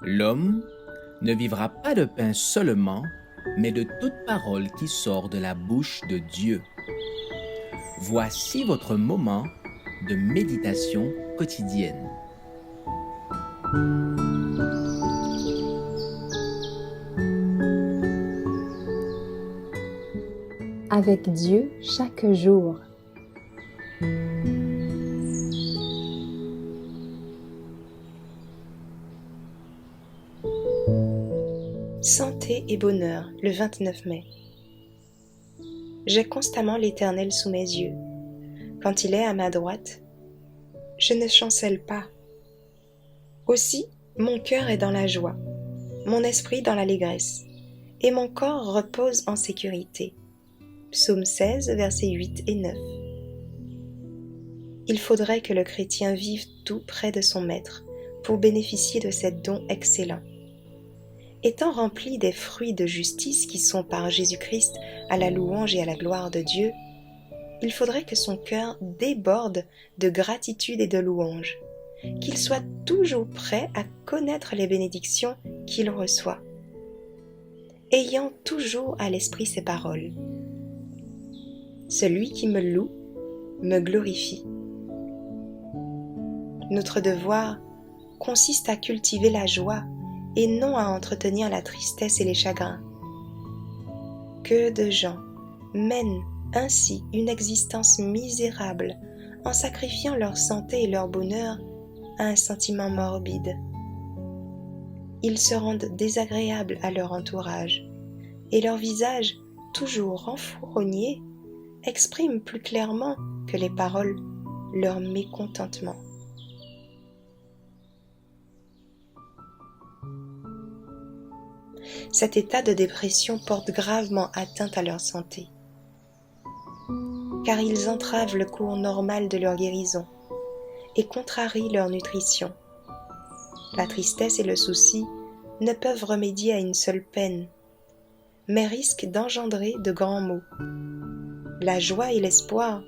L'homme ne vivra pas de pain seulement, mais de toute parole qui sort de la bouche de Dieu. Voici votre moment de méditation quotidienne. Avec Dieu chaque jour. Santé et bonheur, le 29 mai. J'ai constamment l'Éternel sous mes yeux. Quand il est à ma droite, je ne chancelle pas. Aussi, mon cœur est dans la joie, mon esprit dans l'allégresse, et mon corps repose en sécurité. Psaume 16, versets 8 et 9. Il faudrait que le chrétien vive tout près de son Maître pour bénéficier de ces dons excellents. Étant rempli des fruits de justice qui sont par Jésus-Christ à la louange et à la gloire de Dieu, il faudrait que son cœur déborde de gratitude et de louange, qu'il soit toujours prêt à connaître les bénédictions qu'il reçoit, ayant toujours à l'esprit ces paroles. Celui qui me loue me glorifie. Notre devoir consiste à cultiver la joie et non à entretenir la tristesse et les chagrins. Que de gens mènent ainsi une existence misérable en sacrifiant leur santé et leur bonheur à un sentiment morbide. Ils se rendent désagréables à leur entourage et leur visage, toujours renfrougné, exprime plus clairement que les paroles leur mécontentement. Cet état de dépression porte gravement atteinte à leur santé, car ils entravent le cours normal de leur guérison et contrarient leur nutrition. La tristesse et le souci ne peuvent remédier à une seule peine, mais risquent d'engendrer de grands maux. La joie et l'espoir,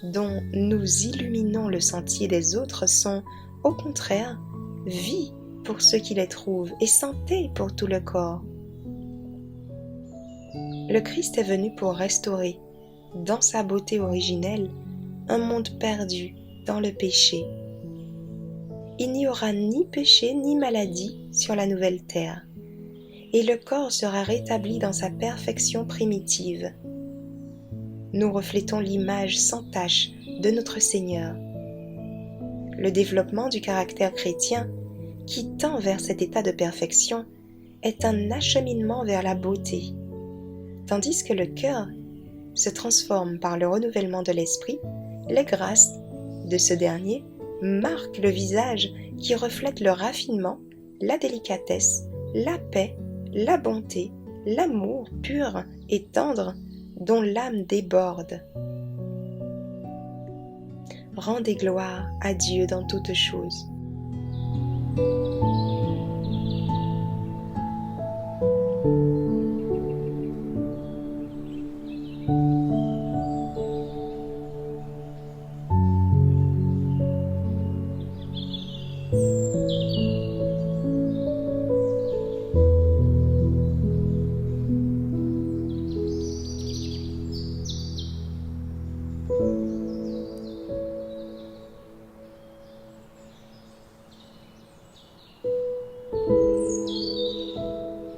dont nous illuminons le sentier des autres, sont, au contraire, vie pour ceux qui les trouvent et santé pour tout le corps. Le Christ est venu pour restaurer, dans sa beauté originelle, un monde perdu dans le péché. Il n'y aura ni péché ni maladie sur la nouvelle terre, et le corps sera rétabli dans sa perfection primitive. Nous reflétons l'image sans tache de notre Seigneur. Le développement du caractère chrétien qui tend vers cet état de perfection est un acheminement vers la beauté, tandis que le cœur se transforme par le renouvellement de l'esprit. Les grâces de ce dernier marquent le visage qui reflète le raffinement, la délicatesse, la paix, la bonté, l'amour pur et tendre dont l'âme déborde. Rendez gloire à Dieu dans toutes choses.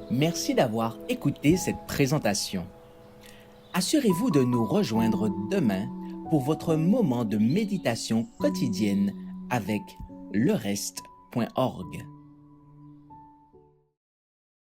Merci d'avoir écouté cette présentation. Assurez-vous de nous rejoindre demain pour votre moment de méditation quotidienne avec lereste.org.